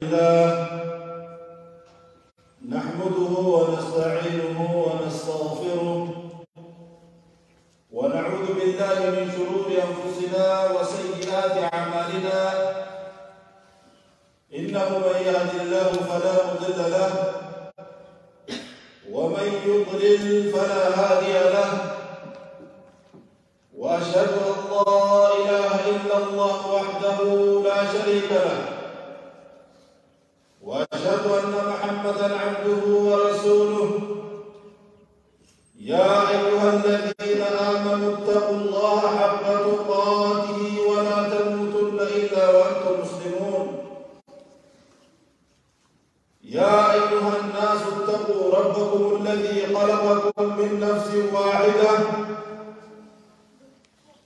الله نحمده ونستعينه ونستغفره ونعوذ بالله من شرور أنفسنا وسيئات أعمالنا إنه من يهد الله فلا مضل له ومن يضلل فلا هادي له وأشهد أن لا إله إلا الله وحده لا شريك له وأشهد أن محمدًا عبده ورسوله يا أيها الذين آمنوا اتقوا الله حق تقاته ولا تموتن إلا وأنتم مسلمون يا أيها الناس اتقوا ربكم الذي خلقكم من نفس واحدة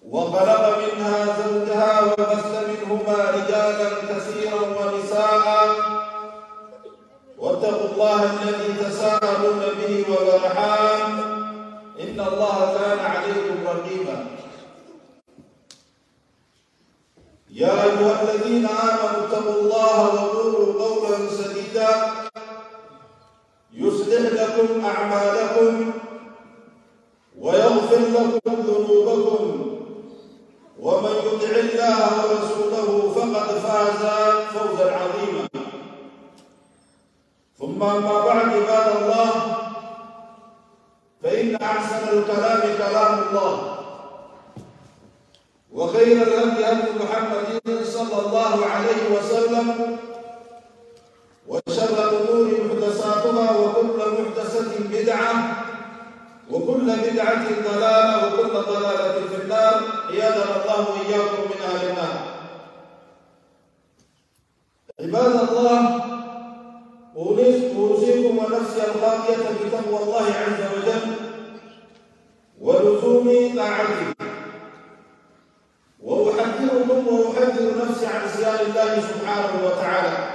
وخلق منها زوجها وبث منهما رجالا كثيرا ونساء واتقوا الله الذي تساءلون به والأرحام إن الله كان عليكم رقيبا يا أيها الذين آمنوا اتقوا الله وقولوا قولا سديدا يصلح لكم أعمالكم ويغفر لكم ذنوبكم ومن يطع الله ورسوله فقد فاز فوزا عظيما ثم أما بعد عباد الله فإن أحسن الكلام كلام الله وخير الهدي هدي محمد صلى الله عليه وسلم وشر الأمور محدثاتها وكل محدثة بدعة وكل بدعة ضلالة وكل ضلالة في النار أيادنا الله وإياكم من أهل النار عباد الله أوصيكم ونفسي الخاطئة بتقوى الله عز وجل ولزوم طاعته وأحذركم وأحذر نفسي عن عصيان الله سبحانه وتعالى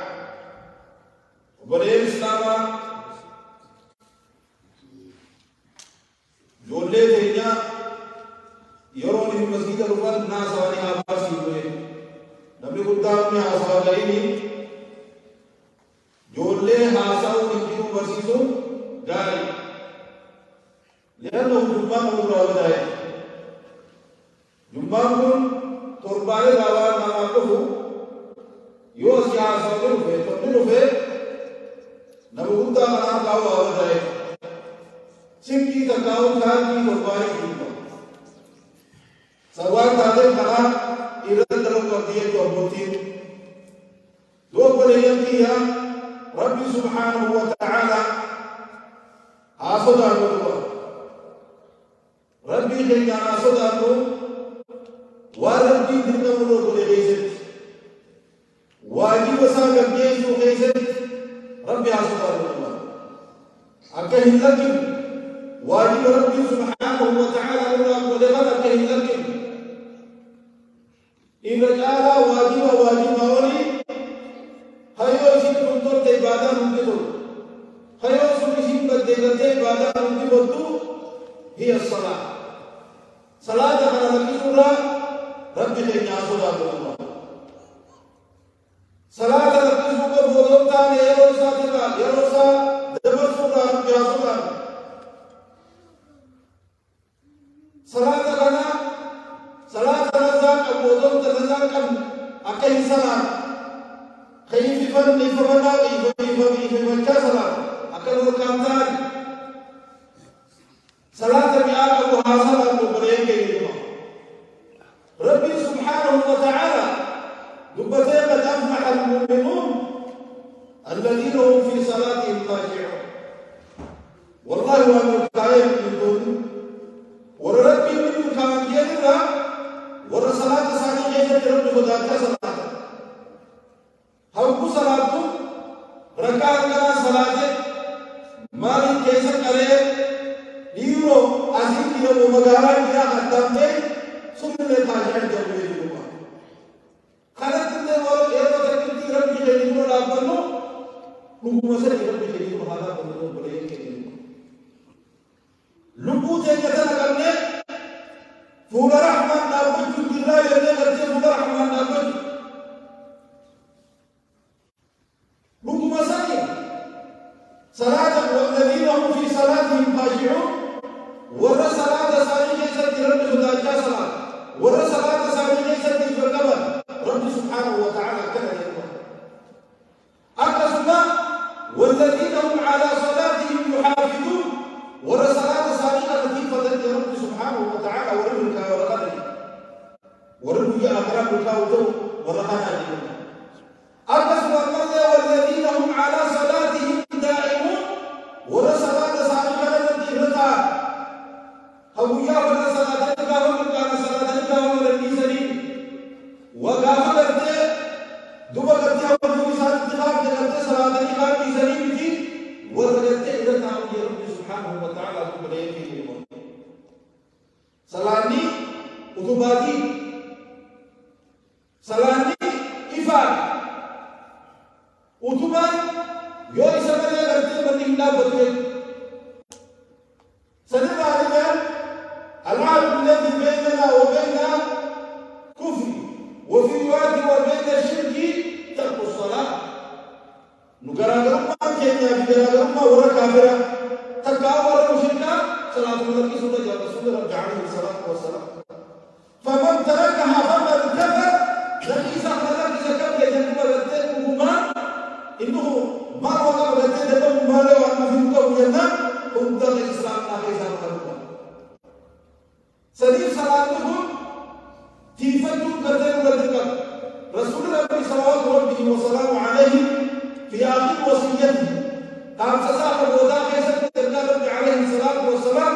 وبرئ الإسلام جولي دينا يروني في مسجد الرفان ناس وانها باسي ہوئے نبی قدام میں آسا گئی جولي هاساو نجيو بسيسو جاري لأنه جمعان أمرا ودائي جمعان كن تربائي داوان ناماكو يو أسي هاساو نلوفي تبنلوفي نبقودا منام كاو ودائي سنكي تكاو كاركي تربائي جمعان سوال تادر خنا إرد درم وردية جوابوتين دو بليان كيها ربي سبحانه وتعالى آسودا نوبا ربي خيجان آسودا نو وربي دلنا منو بولي غيزت واجب ساقا بيزو غيزت ربي آسودا نوبا أكهن لكم واجب ربي سبحانه وتعالى نوبا بولي غد أكهن لكم إن رجالا واجب أولي هايو سين كنتر تيبادا نمتدو هايو سين بديغة تيبادا نمتدو هي الصلاة صلاة كان لكي سورة ربي خينا سورة الله صلاة لكي سورة بودوكتان يروسا تكال يروسا دبر سورة ربي سورة صلاة نزاك بودوكت نزاك أكي صلاة كيف فبنا كيف كسلا أكل الكامتان صلاة بياك أبو حاصل أبو بريك ربي سبحانه وتعالى دبتين قد أفلح المؤمنون الذين هم في صلاتهم خاشعون والله وأن الكائن من دون وربي من كان جيرا ورصلاة صالحين ربي وذاك صلاة हमको सलात तो रकात करा सलाते मारी कैसे करे हीरो आसिम की वो मगारा किया खत्म में सुनने का शर्त जब ये हुआ खलत ने वो ये तो तकती रब की लेनी को लाभ करनो लुबू से रब की लेनी को हादा करनो बोले के लुबू से कदर करने फूल रहमान नाम को दिला ये करते फूल रहमान नाम को صلاة والذين هم في صلاتهم خاشعون ور صلاة ثاني جيسة رب خدا صلاة ور صلاة ثاني جيسة فقبل رب سبحانه وتعالى كذا يقول أكسنا والذين هم على صلاتهم يحافظون ور صلاة ثاني التي فضلت رب سبحانه وتعالى وربك ورقدك وربك أقرب الكاوتو ورقنا أكسنا والذين هم على صلاتهم دائمون ور صلاة ثاني التي رضا هويا ور صلاة كاوتو كان صلاة كاوتو للنسري وقام لرته دوبا لرته ودوبا صلاة انتخاب لرته صلاة انتخاب نسري بيجي ورلرته إذا تعالى رب سبحانه وتعالى تبليه في الموت صلاة وتبادي صلاة إفاد وتبان يو إسماعيل لرته بندينا بدوي سنة بعدها العهد الذي بيننا وبين كفر وفي رواية وبين الشرك ترك الصلاة نقرأ ما كينيا بقرأ ما ورا كافرة تكاور مشركا صلاة الله سنة يا رسول الله عليه الصلاة والسلام فمن تركها فقد كفر لكن إذا كان يجب أن إنه ما وقع بلده دم ماله وأن في مكوينا هم دل الإسلام ناقص الخلق سدير صلاتهم تيفتون كثير ولدك رسول الله صلوات ربه وسلامه عليه في آخر وصيته قام سساق الوضاء كيسر النبي عليه الصلاة والسلام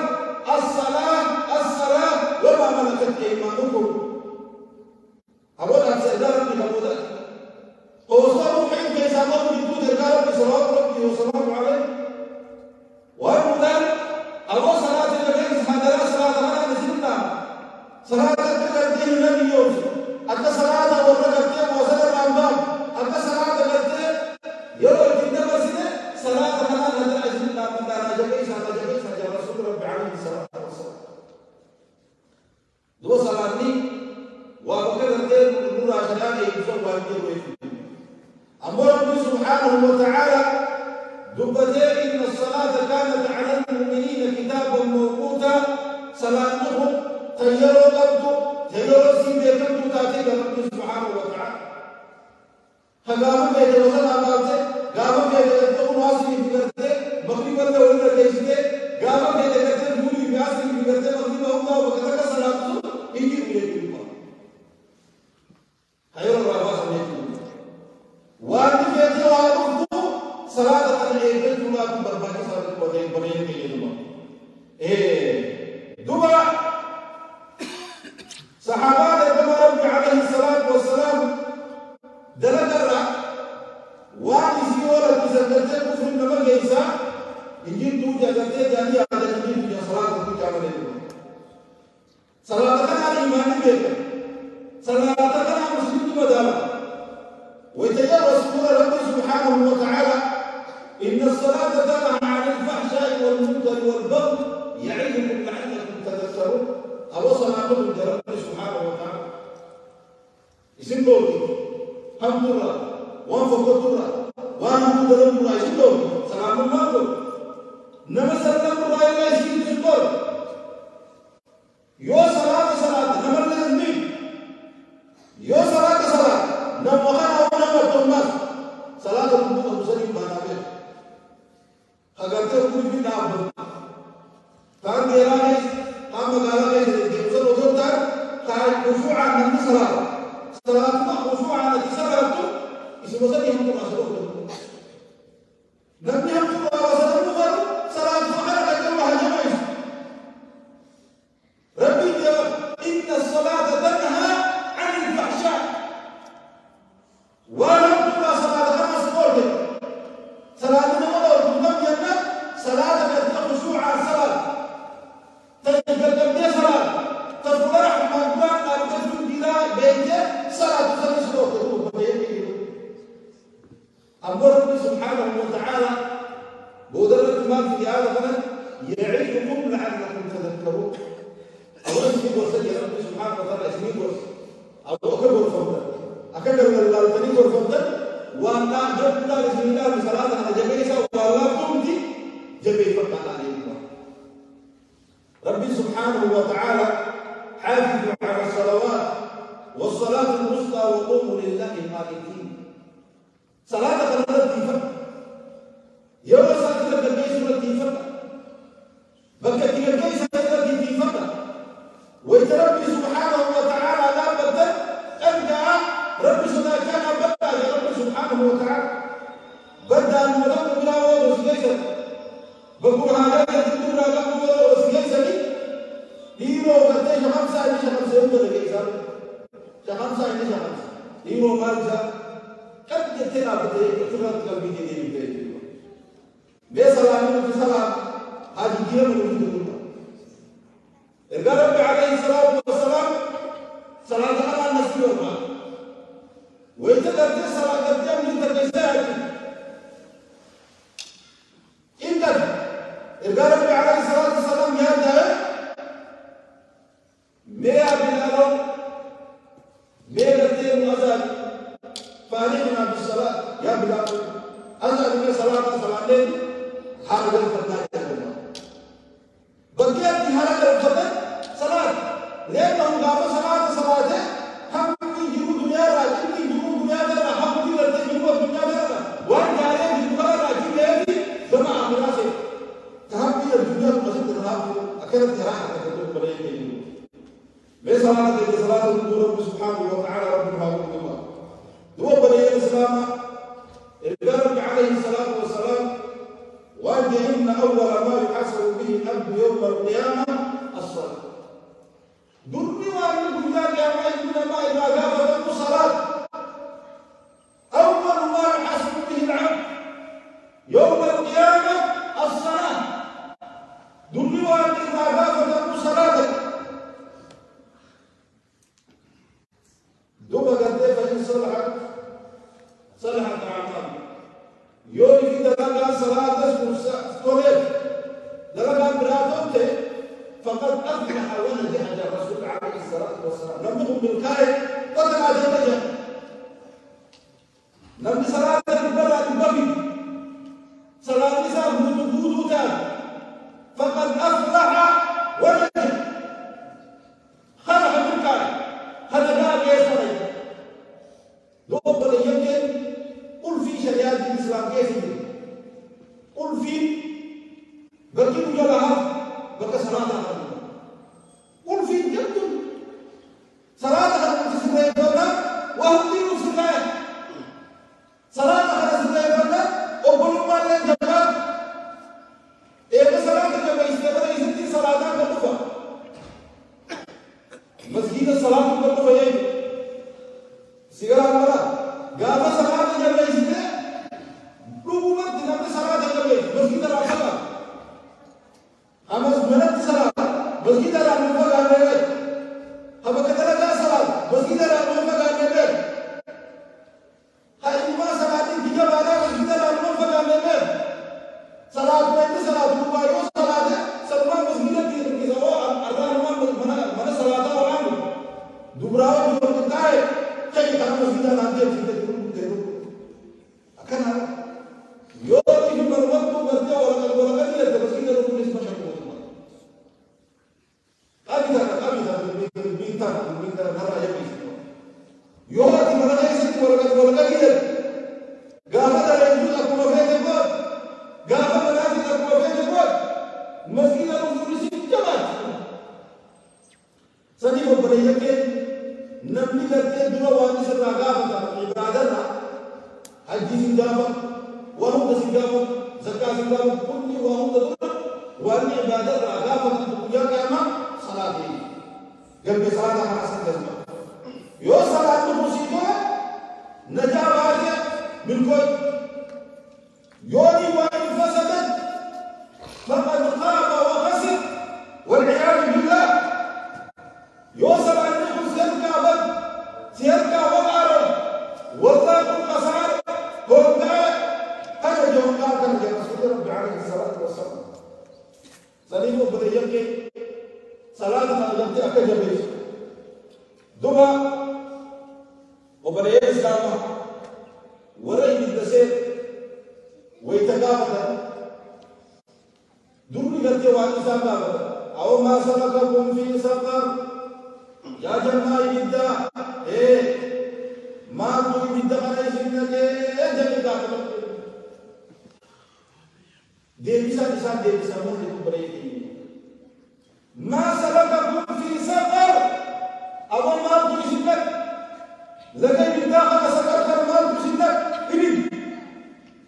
الصلاة وما ملكت أيمانكم أولا سيدنا ربي الوضاء وصلوا حين كيسامه يدود النبي صلوات ربه وسلامه عليه وأيضا أبو صلاة النبي حضر صلاة هذا نسيبنا صلاة النبي النبي يوسف أنت صلاة ورقتي وصل الرمضان أنت صلاة النبي يرى الجنة مسجد صلاة هذا نزل أجل الله من دار جبي سجى رسول رب عليه الصلاة والسلام دو صلاتي وأبكر الدين نور عشان يوسف والدين ويفيد أمر رب سبحانه وتعالى دبتين إن الصلاة كانت على المؤمنين كتابا موقوتا صلاتهم طيروا قبضوا طيروا سيدي قبضوا تاتي رب سبحانه وتعالى فقاموا بيت وصل أبابته قاموا بيت يتقون واسمي بكرته مغرب الله ولد كيسته قاموا بيت يتقون مولي بياسمي بكرته مغرب الله وكذلك صلاتهم إنجي بيت الله خير الرابع سميته وأن بيت وعبده صلاة العيد جمعة بربادي صلاة الوضعين بنين كيلما دوبا صحابات النبي عليه الصلاة والسلام دلدرة واني سيورة تزددت كفر النبي جيسا إنجيل توجه جاتي جاني على إنجيل توجه صلاة توجه عمل صلاة كان إيماني بيك صلاة كان مسلم بدالا ويتجا رسول الله سبحانه وتعالى إن الصلاة تنهى عن الفحشاء والمنكر والبغي يعظكم لعلكم تذكرون أبو صلاة رب سبحانه وتعالى اسم دوري هم ترى وانفقوا ترى وانفقوا ترى اسم دوري سلام الله نما سلام الله إلا اسم دوري يو صلاة نما لازمين يو صلاة نما وخنا ونما تماس صلاة المسلمين بنابه अगर कुछ भी ना हो तार देरा है हम गाला है जब तो तक तार खुशूआ नंद सलात में खुशूआ नंद सलात तो इस वजह से हमको मसलो नबी हम तो वजह पर सलात फकर करके वहां है रब्बी इन الصلاه تنهى عن الفحشاء ولم تقرا صلاه خمس مرات صلاه صلاة كتير خشوع صلاة تقدم لي صلاة تفرح مقبان أو تفرح بلا بيجة صلاة تصلي صلاة أمر ربي سبحانه وتعالى بودرة ما في هذا فلن يعيشكم لعلكم تذكرون أو اسمي ورسل يا ربي سبحانه وتعالى اسمي ورسل أو أكبر فضل أكبر من الله تنين ورفضل وأن لا جب الله بسم الله بصلاة على جميع والله تمتي سبحانه وتعالى حافظوا على الصلوات والصلاة الوسطى وقوموا لله قانتين. صلاة التي يوم صلاة الكيس التي بكت الكيس التي ويتربي سبحانه وتعالى لا بد أرجع رب سبحانه كان بدأ يا رب سبحانه وتعالى بدأ المدام بلا وسيلة بقول هذا يدور على بقول وسيلة هيرو قديش خمسة إني خمسة يوم تلقي خمسة إني خمسة هيرو مالجا قد يتنا بدي كثرة قلبي دي بدي بسلام بسلام هذه كلمة موجودة. الرب عليه الصلاة والسلام صلاة على النبي والما ويتقدم صلاة قدام من الرجال إنت الرب عليه الصلاة والسلام يا ده ميا بلالو ميا قدام أذان فعلينا بالصلاة يا بلال أذان من صلاة لين هذا الفتاة بقيت في هذا الفتاة صلاة لأنهم قاموا صلاة هم يجوا دنيا راجل يجوا دنيا ده هم يجوا دنيا ده وان جاري يجوا راجل ده بما أمرنا سه تهم الدنيا مسجد الرحمة أكيد تراها كتبوا بريء بس صلاة رب سبحانه وتعالى رب العالمين دو بريء الإسلام الرب عليه الصلاة والسلام وأن إن أول ما يحاسب به الأب يوم القيامة الصلاة. درني وأن الدنيا كما إنما إذا غابت الصلاة أول ما يحاسب به العبد يوم القيامة الصلاة. درني وأن إذا غابت الصلاة دوبا قد فإن صلحت أعمال يوم في دلالة صلاة تولد دلالة براتوته فقد أفلح ونجح الرسول عليه الصلاة والسلام. لم يكن بالكائن قتل أجل لم صلاة البلد البغي صلاة نساء بوجود فقد أفلح ونجح خلق بالكائن هذا لا يصلي دوبل يمكن قل في شريعة الإسلام كيف قل في بكي جلها بك صلاة قل في جد صلاة الإسلام فلا وهم دين الإسلام صلاة الإسلام فلا وبلغ ما لا جمال إيه صلاة كما يستمر يزيد صلاة بالنفع مسجد الصلاة بالنفع سيغرا مرا غابا صلاة جمع يزيد ربما تنام صلاة جمع مسجد الرحمة أما منت صلاة مسجد الرحمة غابا هم كتلا صلاة مسجد الرحمة غابا هاي ما صلاة تيجا بعدا مسجد الرحمة غابا صلاة ما صلاة ربما يو صلاة سبما مسجد تيجا كذا الرحمة من صلاة ورحمة دبراو دبر كتاي كي كلام مسجد الرحمة تيجا أكنا يوم يجي مرمط برجع ولا كذي مسجد الرحمة اسمه شكله أبدا بيتا نرى يبيش يوم تمرنا يسكت ولا كذي قامت الرجل أكون في الجبل قامت الرجل أكون في الجبل مسجد الرحمة اسمه جماعة سني ببرية كي نبني करते दुआ वाली से रागा बता इबादत ना हज जिंदाबाद वरुद जिंदाबाद ज़कात जिंदाबाद कुल्ली वरुद दुआ वाली इबादत रागा बता दुआ क्या ना सलात ही जब के सलात हमारा संगत यो सलात तो मुसीबो नजाबाज बिल्कुल योनी वाली फसदत फقد خاب وخسر والعياذ بالله يوصل أن يكون سيركا وقارا والله القصار هم هذا جوكا كان رسول رب عليه الصلاة والسلام سليم بديك صلاة ما أكجبش دعاء وبريء الإسلام ورأي الدسير ويتقابل دوري قلت والد سامع أو ما سلككم في سقر يا جماعة بدا إيه ما تقول بدا خلاص إنك جاني كاتب ديبسا مون لكم بريدي ما سلككم في سقر أو ما تقول إنك لكن بدا خلاص سقر ما تقول إنك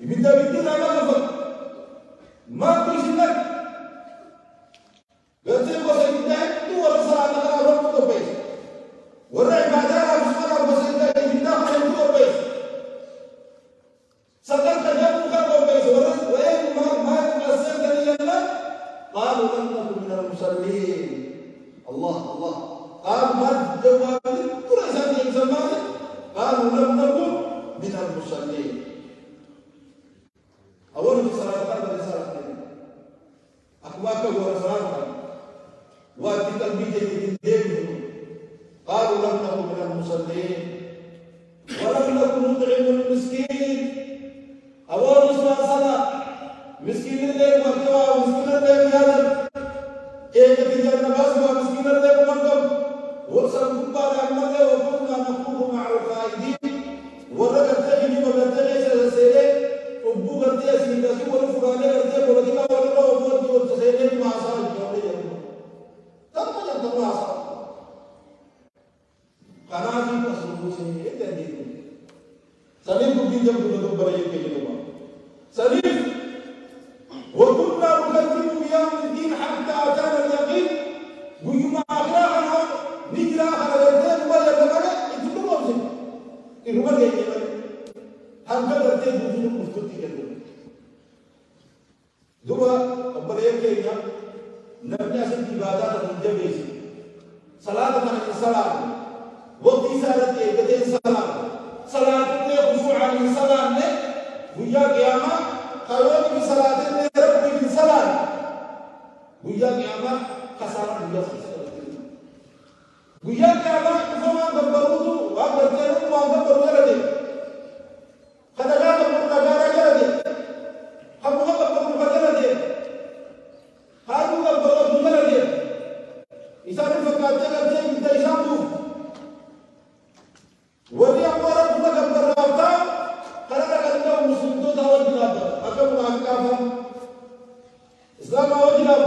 بدا لا ما لفظ ما تقول إنك قلت له سيدنا تو ولا صلاة نقرأ رب توبيس ولا عبادة على مسمار بسيطة إبدا خلنا توبيس سكر كجاب مخا توبيس وين ما تأثر كنيجنا قالوا لم نكن من المصلين الله قال ما جواب كل إنسان زمان قالوا لم نكن من المصلين أول في صلاة قلب صلاة أخواك ورسولك وأتي قلبي جديد قالوا لم نكن من المصلين ولم نكن نطعم المسكين أول صلاة مسكين الليل مكتوى مسكين الليل يادر إيه كتير نباس ومسكين الليل مكتوى ورسل كبار أمنا وكنا نخوض مع القائدين ورقت تجني وبتجي سلسلة أبو قرتي أسيدة ورفقانة قرتي ولكن أولنا وفوت وتسيدني مع صار الجوالي تما جنب ما صار قناتي مسلوب سنين تدين سليم كبير جنب بدو بريء كجنبا سليم وكنا نكذب بيوم الدين حتى أتانا اليقين ويوم آخرنا نجرا على الدين ولا كمان يتلو مزين إنه ما جاي هم كذا الدين بيجي مفتوح كده دوا بريء كيا نبني أسد عبادات الجبيس صلاة من الصلاة وقت صلاة كده صلاة ne khushu'a ni salat ne guyya qiyama khayrun bi salatin ne rabbi bi salat guyya qiyama khasara guyya guyya qiyama kuma gabbarutu wa gartenu wa gabbaru yarade khadaga gabbaru nagara yarade hamu gabbaru yarade haru gabbaru yarade isanu fakate garte inta isamu wali amara kuma gabbaru abta karena kalau muslim itu tahu jilab akan mengatakan Islam tahu jilab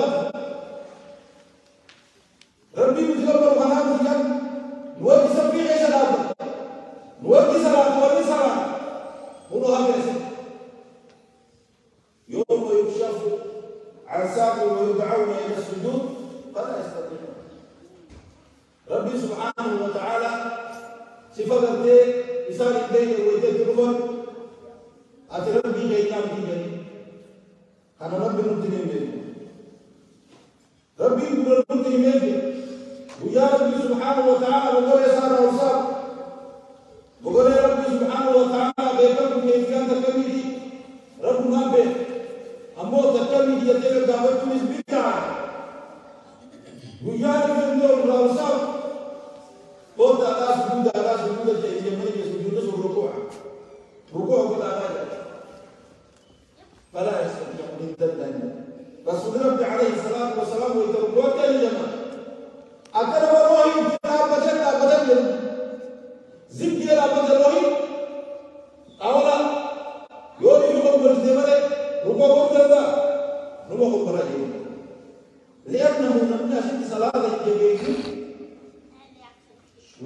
Rabbi jilab bermalam jilab dua disamping jilab dua disalam bunuh habis يوم يكشف عن ساق ويدعون إلى السجود فلا يستطيعون ربي سبحانه وتعالى صفته إسان الدين ويتكلمون أتربي جينام تيجي أنا ربي نبتني ربي نبتني ويا ربي سبحانه وتعالى وقول يسار وصار وقول ربي سبحانه وتعالى بيكم كيفيان تكملي ربنا به أمو تكملي يتكلم دعوة تونس بدعة ويا ربي وصار قلت على سجود الجاهلية سجود الركوع ركوع قد أعلى فلا يستطيع من الدلدل رسول الله عليه الصلاة والسلام ويتركوا كلمة أكثر وروحي لا بدل زكي لا بدل روحي أولا يوري يوم برزدمر ركوع قدرنا ركوع قدرنا لأنه لم يشهد صلاة الجبين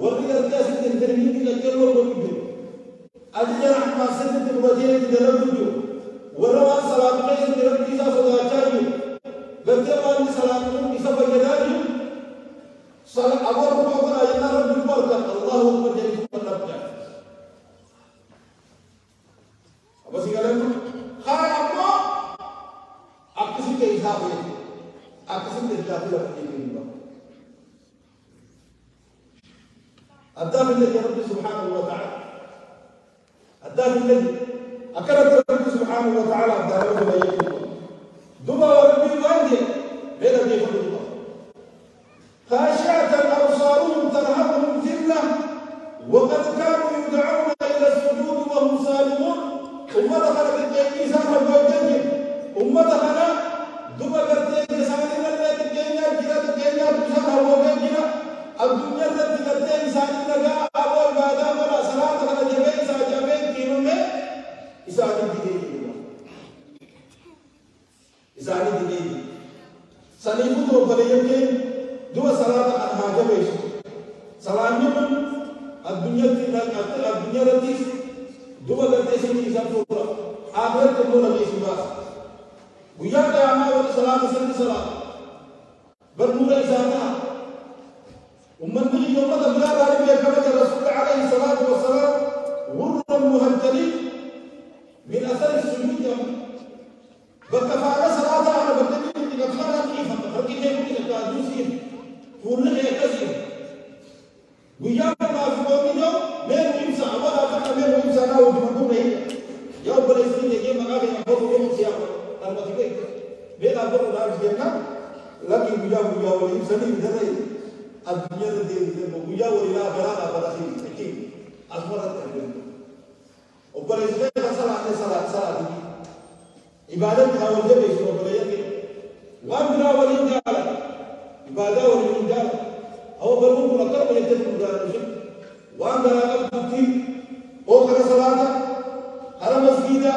ورجال الناس الترمذي كجلوا بوجود أجل رحمة سنة الوجيه كجلوا بوجود وروا صلاة ليس بربي صلاة جاري بكرة صلاة كيسا بجداري صلاة أول ركوع أينا ربي بركة الله أكبر جل جلاله apa sih kalian? Karena apa? Aku sih kehidupan, aku sih tidak boleh begini. الدافع الذي رب سبحانه وتعالى الدافع الذي أكرت رب سبحانه وتعالى الدافع الذي دبا وربي وعندي بين ضيف الله خاشعة أبصارهم ترهقهم ذلة وقد كانوا يدعون إلى السجود وهم سالمون ثم دخل في الجنة سامر بوجهه ثم دخل دبا قرتين سامرين الذي الجنة إساني دي سنيفو تو بليكين دو صلاة أنها جبيش صلاة من الدنيا رتيس دو بلتيس إنسان فورا آخر تقول لك إسماس ويا كأما وصلاة سنة صلاة برمورة إسانا ومن تجي يوم تبلا داري بيكمل الرسول عليه الصلاة والسلام غر مهجلين من أثر السجود بكفاءة صلاة على بكتير كفاءة كيف فكرتي كيف كتاجوسين فورن كذي ويا ما في قومي من إنسى أولا فكر من إنسى ناو جمعون هي يوم بريسين يجي مقابل أبوه يوم سياق المتكئ بين أبوه دار سياقنا لكن ويا والإنسان يدري الدنيا الدين ويا ولا بلا براسين أكيد أسمر التعليم وبريسين صلاة ibadat hawalde be so bala yake wandra walin dala ibada walin dala aw balun kula kar be tet dala shi wandra abdi o kara salata hara masjida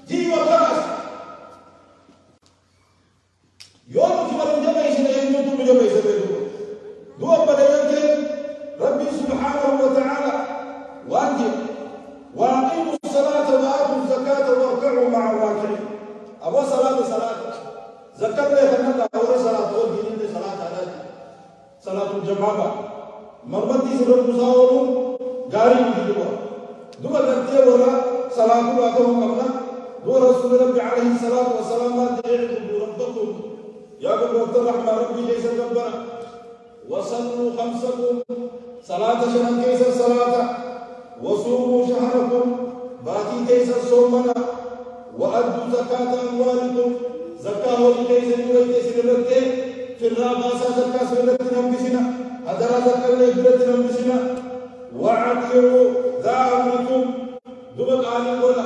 ji wa khalas yom tumarum jabe shi ne yom tu jabe shi be do bala yake rabbi subhanahu wa ta'ala wajib واقيموا الصلاة وآتوا الزكاة واركعوا مع الراكعين. أبو صلاة زكاة لا يخلنا أول صلاة أول دين صلاة هذا صلاة الجماعة مرمتي سورة مساورون جاري بدوا دوا تنتهي ولا صلاة واتهم قبلا دوا رسول الله عليه الصلاة والسلام ما تدعوا ربكم يا رب الرحمن ربي ليس جبرا وصلوا خمسكم صلاة شنن كيس الصلاة وصوموا شهركم باقي كيس الصومنا وأدوا زكاة أموالكم زكاة ولكيس نويتس لبكي في الراباسة زكاة سولتنا بسنا أدرى زكاة لبرتنا بسنا وعدلوا ذا أمركم دبك آلي ولا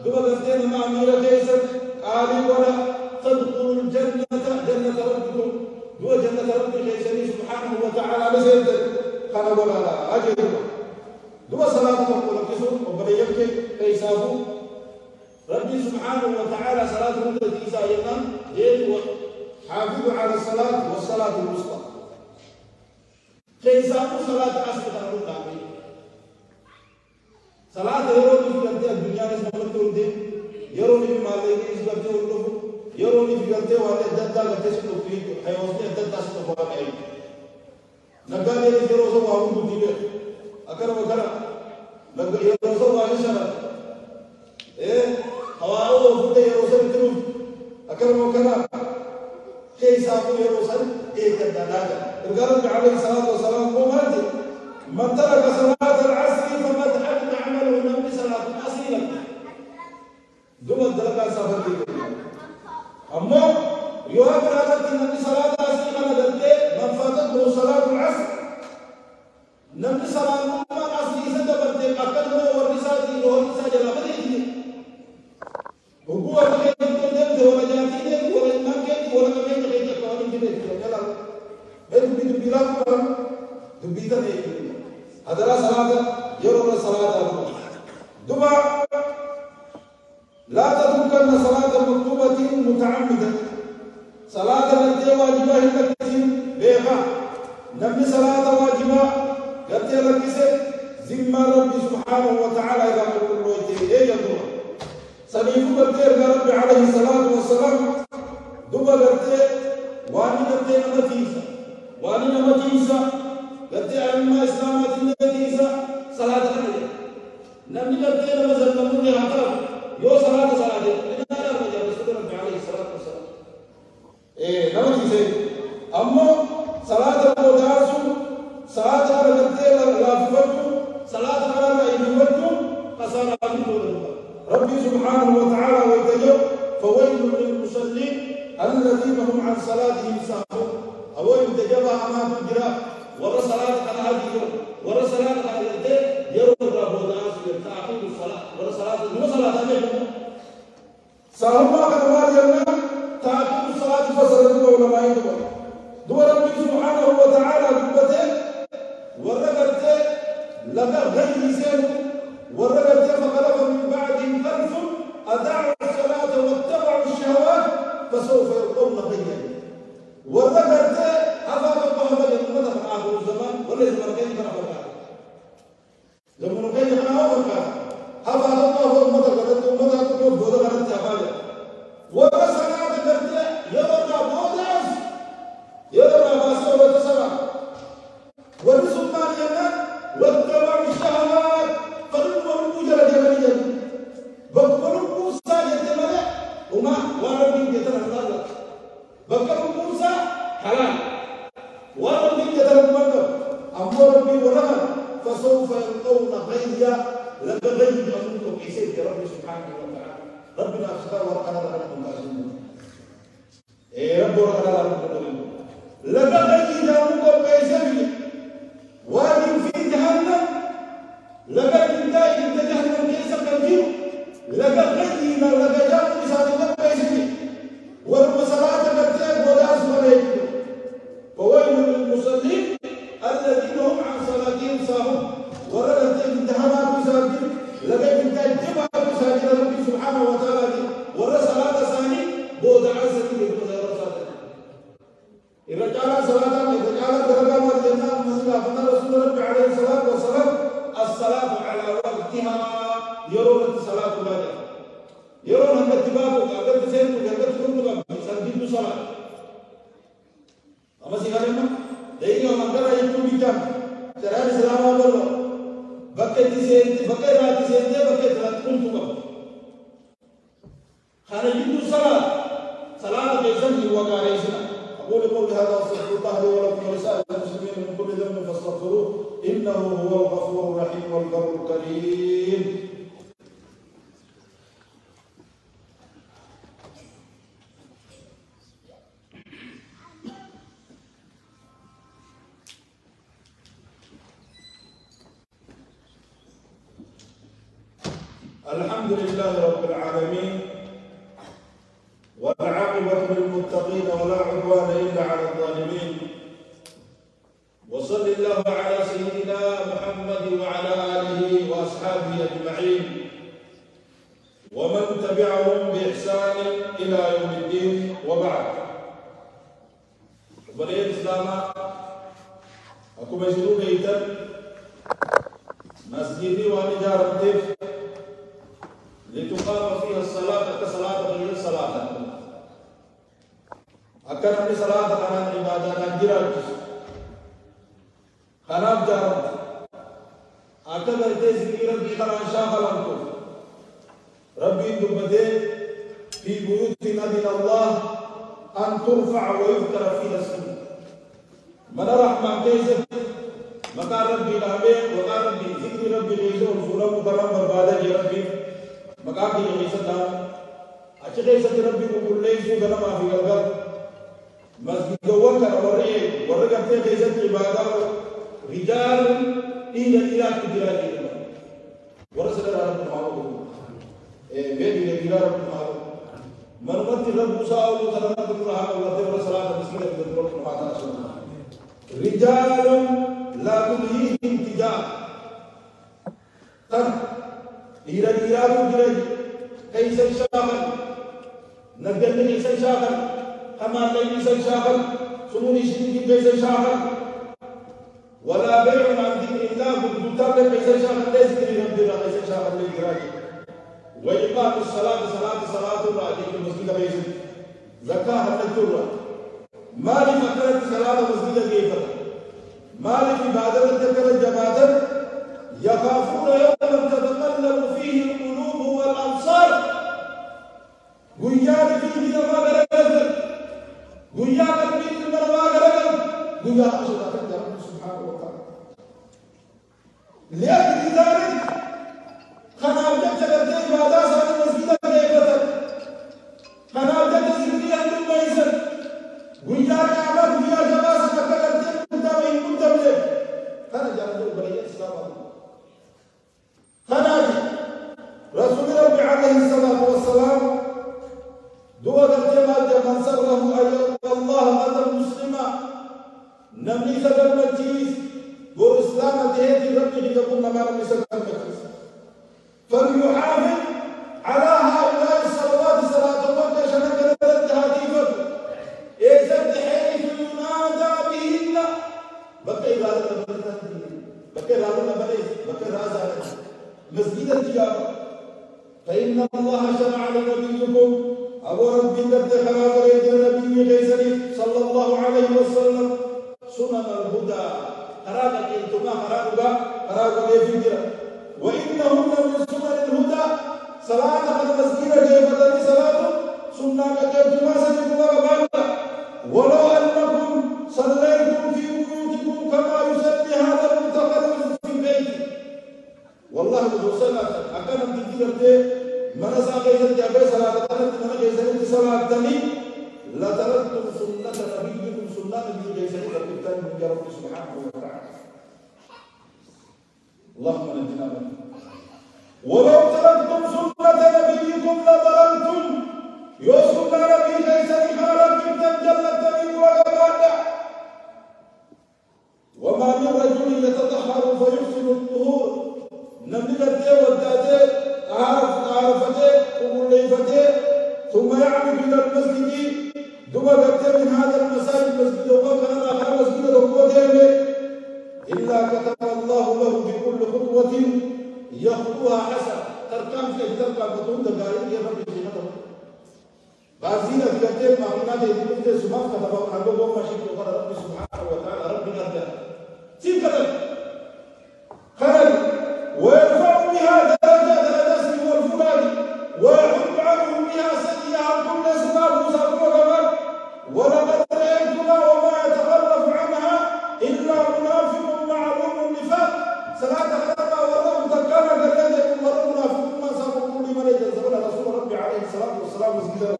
دبك أستين مع أمير كيس آلي ولا تدخلوا الجنة جنة ربكم دو جنة ربكم كيسني سبحانه وتعالى بسيط خنا ولا لا أجل دوا صلاة تقول كسر وبريك كيسابو ربي سبحانه وتعالى صلاة مدة إسائنا جيد حافظوا على الصلاة والصلاة الوسطى كيسابو صلاة عصر تقول دامي صلاة يروني في قلتي الدنيا نسمى تقول يروني في مالي نسمى تقول يروني في قلتي والي الددى قلتي ستوفيك حيواني الددى ستوفاك أي نقال يلي يروسو وعون بطيبه أكرم يروسو وعيشنا هواء وفد يروسو بتروف أكرم كيف سافر يروسو كدادا الرسول عليه الصلاة والسلام قال من ترك صلاة العصر فقد حبط عمله من صلاة أصيلة دوما درجة سافر أما يوافق هذا النبي صلاة أصيلة ندلته من فاتته صلاة العصر نبي صلاة ما أصلي سدبرته أكل ورسالة ورسالة جل بديه هو أكيد يقدم ولا جاتي ولا نكيت ولا كمين كيت كمان كده جل بيد بيلام دبيتا ده هذا صلاة يوم الصلاة دبا لا تتركن صلاة مكتوبة متعمدة صلاة التي واجبة التي بها نبي صلاة واجبة قلت لك ذمة ربي سبحانه وتعالى إذا قلت له إيه يا دبا سنيفو قلت ربي عليه الصلاة والسلام دبا قلت واني قلت نتيسة واني نتيسة قلت أما إسلامات النتيسة صلاة عليه نبي قلت لما زلمون هذا يو صلاة إننا لا نجا رسول ربي عليه الصلاة والسلام إيه نتيسة أما صلاة الوداع صلاة على قلت لا تفرقوا صلاة على لا يفرقوا قصار ربي سبحانه وتعالى ويتجو فويل للمصلين الذين هم عن صلاتهم ساهون أو يتجبها أمام الجراح ورا صلاة على هذه اليوم ورا صلاة على الدين يروى ربنا تأخير الصلاة ورا صلاة مو صلاة عليهم ساهم ما كان واجبنا تأخير الصلاة فصلوا ولا ما يدور دور ربي سبحانه وتعالى بقته ورا قرته لقى غير سين ورا قرته فقلب من بعدهم خلف أضاعوا الصلاة واتبعوا الشهوات فسوف يلقون غيا. وذكرت أفاق الله بجد مدى آخر الزمان ولا زمن كيف كان أفاق زمن كيف كان أفاق أفاق الله مدى قدرت مدى تقول بوضع قدرت أفاق وصلاة قدرت يضرنا بوضعز يضرنا باسي ولا تسمع ورسلنا لنا واتبعوا الشهوات فلنوا جل جلاله بقولوا موسى يتمنى وما وربي يتمنى بقولوا موسى حلال وربي يتمنى أمر ربي ورهن فسوف يلقون غيا لبغي أنكم حسيت ربي سبحانه وتعالى ربنا أخذ ورقنا لكم كاسمون رب ورقنا لكم لبغي جاءوكم بيسبي وادي في جهنم لقد انتهى انت جهنم كيس كنجيو لقد غينا لقد جاءوا بسادة بيسبي والمسارات كتاب وداس وليكو فويل للمصلين الذين هم عن صلاتهم ساهون ولقد انتهى بسادة لقد انتهى جمع بسادة ربي سبحانه وتعالى ورسالة ثاني بود عزة يقول يا رسالة إذا جعل صلاة إذا جعل درجة والجنة مسلا فإن رسول الله عليه الصلاة والسلام الصلاة على وقتها يرون الصلاة بعد يرون أن اتباعك أقل تسيرك أقل تكون سنجد صلاة أما سيغالنا دقيقة من قرأ يكتب بيجام ترى السلام عليكم بكت تسيرك بكت رات تسيرك بكت رات تكون خانة يجد صلاة جيسان هو كاريسنا أقول قولي هذا أستغفر الله لي ولكم ولسائر المسلمين من كل ذنب فاستغفروه إنه هو الغفور الرحيم والبر الكريم. الحمد لله رب العالمين والعاقبة للمتقين ولا عدوان إلا على الظالمين. وصل الله على سيدنا محمد وعلى آله وأصحابه أجمعين ومن تبعهم بإحسان إلى يوم الدين وبعد. وبلغ الإسلام أكو مجنون بيتا مسجدي ونجارة لتقام فيها الصلاة كصلاة غير الصلاة أكن أمي صلاة كان عبادة نجرة خراب جارم أكن أرتي ذكر ربي خران شاخلانكو ربي دبده في بيوت أذن الله أن ترفع ويذكر فيها اسمه من رحمة كيزت مكان ربي نعمه وكان ربي ذكر ربي ليس ورسوله مكرم بربادة ربي مكان كي ليس دام أشكي ربي كل ليس وكان ما في الغرب مسجد وكر ورقم في كيزت عبادة رجال إلى كجرائهم ورسل رب المعروف بيد إلى رب المعروف من رب موسى أو سلامة الله الله ورسالة مسجد الرب المعروف رجال لا تلهيهم تجارة تن إلى كجرائهم كيس الشاغل نقدر كيس الشاغل أما كيس الشاغل سنوني شديد كيس الشاغل ولا بيع عن ذكر الله بالمتابعة كيس الشاغل ليس ذكر ربنا كيس الشاغل للجراج وإقام الصلاة صلاة الراتب المسجد بيزن زكاة التجرة مالي فكرة صلاة مسجد كيف مالي عبادة تذكر الجماعة يخافون يوما تتقلب فيه القلوب والأبصار غيار فيه ما غرقت غيار فيه ما غرقت غيار سبحانه وتعالى لأجل ذلك خنا وجدت لديه بعد صلاة المسجد كيفتك خنا وجدت سبيا من ميسر غيار عمل غيار جواز مكان الدين كنت له خنا جعله بني الإسلام خنا رسول الله عليه الصلاة والسلام دول الجمال من سره أن يلقى الله أتى مسلما نبي سجل مجيس والإسلام تهدي ربي لكم ما لم يسجل مجيس فليحافظ على هؤلاء على نبيكم أبو رب قد خلاف ريت النبي غيثني صلى الله عليه وسلم سنن الهدى خراجة انتما خراجة لفجرة وإنهن من سنن الهدى صلاة قد مسجد جيفتني صلاة سنة كجيفتما سنكوا وبالا ولو أنكم صليتم في بيوتكم كما يصلي هذا المتخلف في بيته والله صلاة أكان بذكرته من ساقيت أبي صلاة من غيثني صلاة تني لتركتم سنة نبيكم سنة من غيثني فكتان من رب سبحانه وتعالى اللهم نجنا منه ولو تركتم سنة نبيكم لضللتم يوسف نبي غيثني حالك كتان جلت نبي وغبادا وما من رجل يتطهر فيحسن الطهور نبي الدين والداتين عرفته ومليفته ثم يعمد إلى المسجد ثم قدم من هذا المساجد المسجد وقال آخر مسجد وقوته إلا كتب الله له بكل خطوة يخطوها حسنة تركم في تركم بطون دقائق يفرق جنته بعضين أذكرتين معلومات يذكرت سماف كتب عنده قوم مشيك وقال رب سبحانه وتعالى رب نرجع سيب كتب خرج ويرفع بها درجات والفلان ويحب عنهم بها سيئة كل سباب وسابق ولقد رأيتنا وما يتخلف عنها إلا منافق معلوم النفاق صلاة خطأ والله تكانا كذلك مرة منافق ما سابق كل من يجزون رسول ربي عليه الصلاة والسلام مسجدا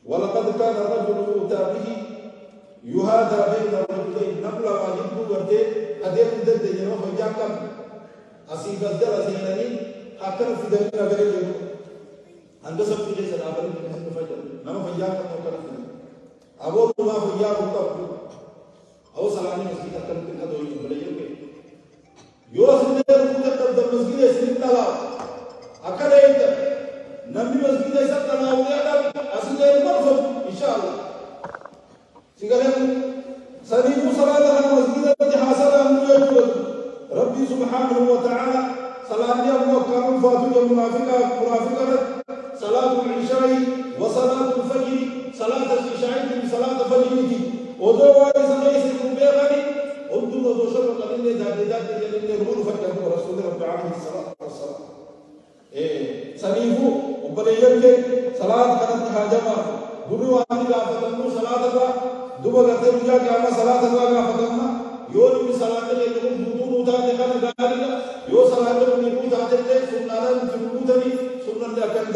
ولقد كان الرجل يؤتى به يهادى بين الرجلين نقل ما يبدو ورده أدير ضد جنوب فجاكم أصيب الدر أزينني أكثر في دمنا غير جنوب عند سب في جسد أبدا من فجر نما فجاكم أكثر في أبو ما فجاكم تبدو أو سلامي مسجد أكثر من هذا يوم يوسف ده تبدأ مسجد يسلم تلا أكثر إنت نبي مسجد يسلم تلا ويا أصل المرفوض إن شاء الله سيقولون سنيم صلاة المسجد التي حصل أمره ربي سبحانه وتعالى صلاة أبو كامل فاتو منافقة صلاة العشاء وصلاة الفجر صلاة العشاء صلاة الفجر ودوا سمعي سكوبيغني أنتم وشر قليل ذات يلين رول فجر ورسول رب عليه الصلاة والسلام سنيفو وبليجك صلاة كانت حاجمة دنوا أمي فتنو صلاة الله دوبا غتر جا كما صلاة الله فتننا يوم من صلاة الله يوم دوتا دكان غاريا يو صلاة الله دوتا دكان سنانا تقولوني سننا كان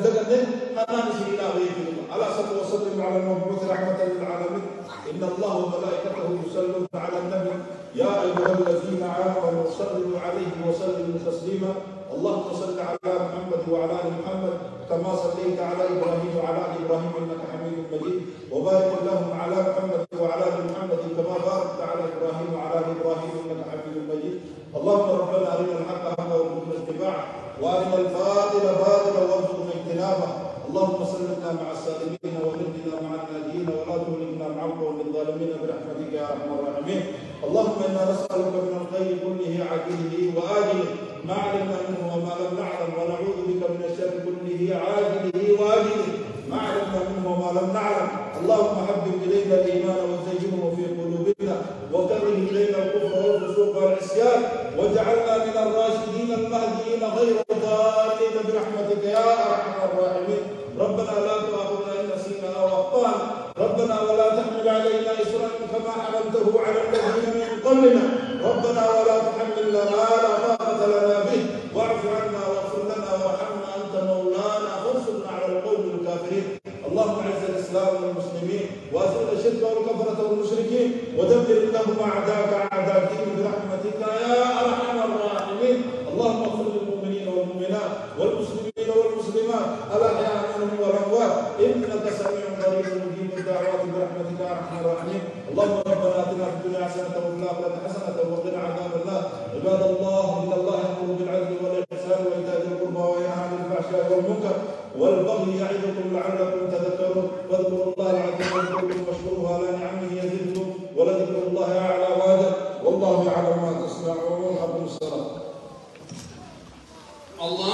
دكان أنا نسينا ويجي على صلى وسلم على المبعوث رحمة للعالمين إن الله وملائكته يصلون على النبي يا أيها الذين آمنوا صلوا عليه وسلموا تسليما اللهم صل على محمد وعلى آل محمد كما صليت على إبراهيم وعلى آل إبراهيم إنك حميد مجيد وبارك اللهم على محمد وعلى آل محمد كما باركت على إبراهيم وعلى آل إبراهيم إنك حميد مجيد اللهم ربنا أرنا الحق حقا وارزقنا اتباعه وأرنا الباطل باطلا وارزقنا اجتنابه اللهم سلمنا مع السالمين ونجنا مع الناجين ولا تهلكنا مع القوم الظالمين برحمتك يا أرحم الراحمين اللهم إنا نسألك من الخير كله عاجله وآجله ما علمنا منه وما لم نعلم ونعوذ بك من الشر كله عاجله وآجله ما علمنا منه وما لم نعلم اللهم حبب إلينا الإيمان وزينه في قلوبنا وكره إلينا الكفر والفسوق والعصيان واجعلنا من الراشدين المهديين غير الضالين برحمتك يا أرحم الراحمين ربنا لا تؤاخذنا إن نسينا أو أخطأنا ربنا ولا تحمل علينا إصرا كما حملته على الذين من قبلنا ربنا ولا تحملنا ما لا طاقة لنا به واعف عنا واغفر لنا وارحمنا أنت مولانا فانصرنا على القوم الكافرين اللهم اعز الإسلام والمسلمين وأذل الشرك والكفرة والمشركين ودمر اللهم أعداءك أعداء الدين برحمتك يا أرحم الراحمين اللهم اغفر للمؤمنين والمؤمنات والمسلمين والمسلمات الأحياء منهم والأموات إنك سميع قريب مجيب الدعوات برحمتك يا أرحم الراحمين اللهم ربنا آتنا في الدنيا حسنة وفي الآخرة حسنة وقنا عذاب النار عباد الله إن الله يأمر بالعدل والإحسان وإيتاء ذي القربى وينهى عن الفحشاء والمنكر والبغي يعظكم لعلكم تذكرون واذكروا الله العظيم يذكركم واشكروه على نعمه يزدكم ولذكر الله أعلى وأجل والله يعلم ما تصنعون. أقم الصلاة. الله